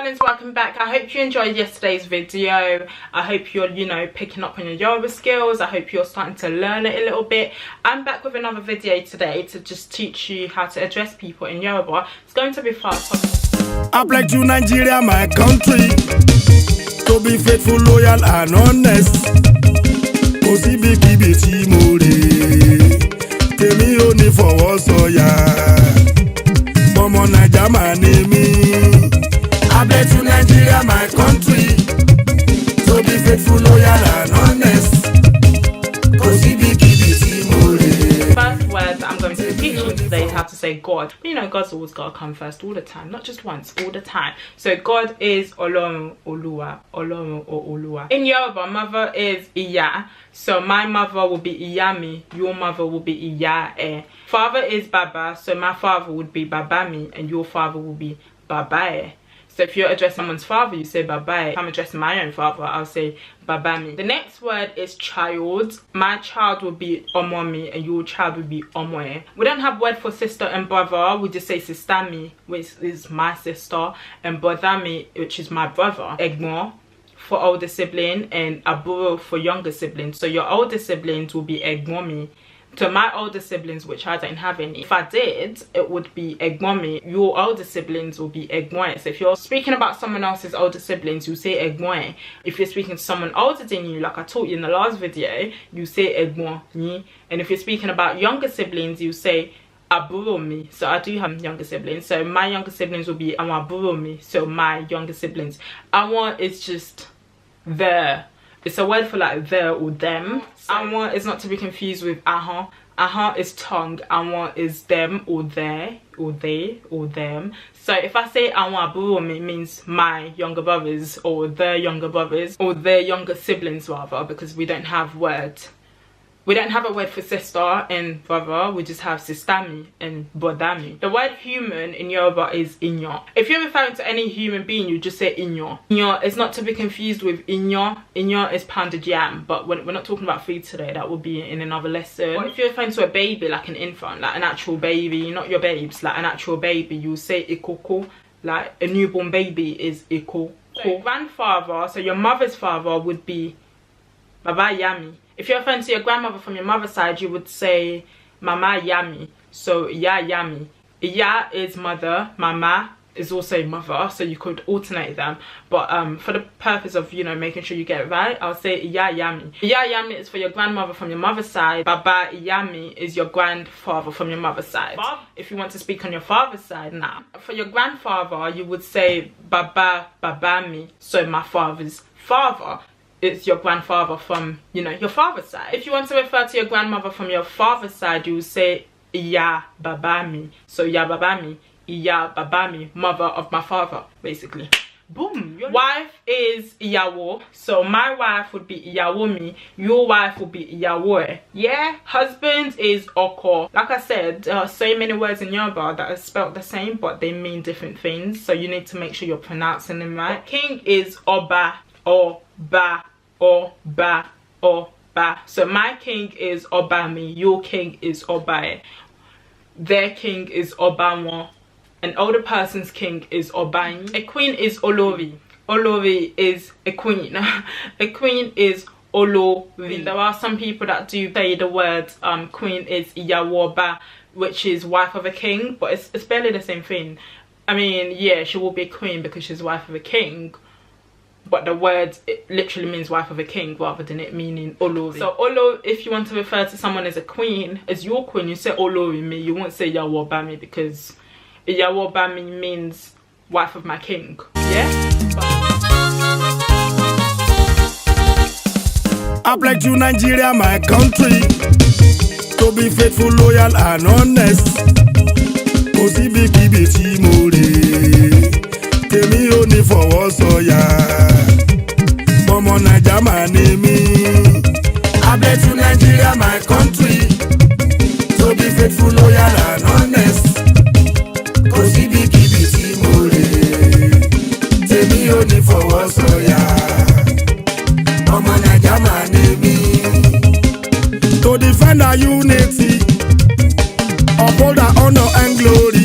darlings, welcome back. I hope you enjoyed yesterday's video. I hope you're, picking up on your Yoruba skills. I hope you're starting to learn it a little bit. I'm back with another video today to just teach you how to address people in Yoruba. It's going to be fast. I pledge to Nigeria, my country, to be faithful, loyal and honest. Kosi bigi beti more, temi oni for soya. Momo Naija my name. I pledge to Nigeria, my country, to be faithful, loyal and honest. Kosi bigi beti more. First words I'm going to teach you today is how to say God. God's always got to come first all the time, not just once, all the time. So God is Olorun, Oluwa, Olorun or Oluwa. In Yoruba, mother is Iya. So my mother will be Iyami, your mother will be Iya. Father is Baba, so my father would be Babami and your father will be Babae. So if you're addressing someone's father, you say Babae. If I'm addressing my own father, I'll say Babami. The next word is child. My child will be Omomi and your child will be Omoe. We don't have word for sister and brother. We just say sistami, which is my sister, and brothami, which is my brother. Egbon for older sibling and aburo for younger siblings. So your older siblings will be Egmomi. To my older siblings, which I don't have any, if I did, it would be Egmomi. Your older siblings will be Egmoe. So if you're speaking about someone else's older siblings, you say Egmoe. If you're speaking to someone older than you, like I taught you in the last video, you say Egmoe. And if you're speaking about younger siblings, you say Aburomi. So I do have younger siblings. So my younger siblings will be Awaburomi. So my younger siblings. Awa is just there. It's a word for like there or them. Awa is not to be confused with aha. Aha is tongue. Awa is them or there or they or them. So if I say awa buromi, it means my younger brothers or their younger brothers or their younger siblings rather, because we don't have words. We don't have a word for sister and brother, we just have sistami and bodami. The word human in Yoruba is inyo. If you're referring to any human being, you just say inyo. Inyo is not to be confused with inyo. Inyo is pounded yam, but we're not talking about food today, that will be in another lesson. But if you're referring to a baby, like an infant, like an actual baby, not your babes, like an actual baby, you say ikoko. Like a newborn baby is ikoko. So grandfather, so your mother's father would be Baba Yami. If you're referring to your grandmother from your mother's side, you would say Mama Yami. So Ya Yami. Ya is mother, Mama is also mother, so you could alternate them. But for the purpose of, making sure you get it right, I'll say Ya Yami. Ya Yami is for your grandmother from your mother's side. Baba Yami is your grandfather from your mother's side. If you want to speak on your father's side now, for your grandfather, you would say Baba Babami, so my father's father. It's your grandfather from, your father's side. If you want to refer to your grandmother from your father's side, you will say Iya Babami. So Iya Babami, Iya Babami, mother of my father, basically. Boom. Wife is Iyawo. So my wife would be Iyawomi. Your wife would be Iyawoe. Yeah. Husband is Oko. Like I said, there are so many words in Yoruba that are spelled the same, but they mean different things. So you need to make sure you're pronouncing them right. King is Oba. Oba, Oba, Oba. So my king is Obami, your king is Obae, their king is Obanwo, an older person's king is Obain. A queen is Olori. Olori is a queen. A queen is Olori. There are some people that do say the word queen is Iyawoba, which is wife of a king, but it's barely the same thing. I mean, yeah, she will be a queen because she's wife of a king, but the word, it literally means wife of a king rather than it meaning Olori. So Olo, if you want to refer to someone as a queen, as your queen, you say Olori me. You won't say Yawobami because Yawobami means wife of my king. Yeah? I pledge to Nigeria, my country, to be faithful, loyal and honest. Kosi bigi beti more, temi oni for soya. Momo Naija my name. I pledge to Nigeria, my country, to be faithful, loyal and honest. Kosi bigi beti more, temi oni for soya. Momo Naija my name. To defend our unity, uphold our honor and glory.